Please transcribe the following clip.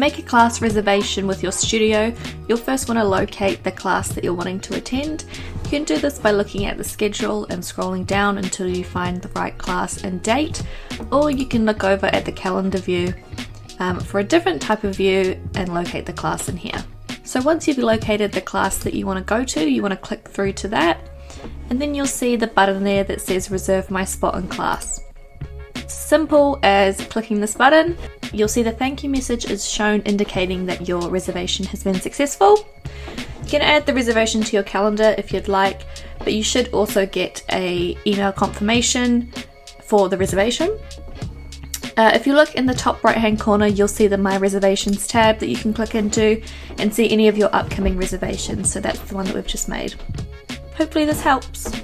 make a class reservation with your studio, you'll first want to locate the class that you're wanting to attend. You can do this by looking at the schedule and scrolling down until you find the right class and date, or you can look over at the calendar view for a different type of view and locate the class in here. So once you've located the class that you want to go to, you want to click through to that, and then you'll see the button there that says reserve my spot in class. Simple as clicking this button, you'll see the thank you message is shown indicating that your reservation has been successful. You can add the reservation to your calendar if you'd like, but you should also get an email confirmation for the reservation. If you look in the top right hand corner, you'll see the My Reservations tab that you can click into and see any of your upcoming reservations. So that's the one that we've just made. Hopefully this helps.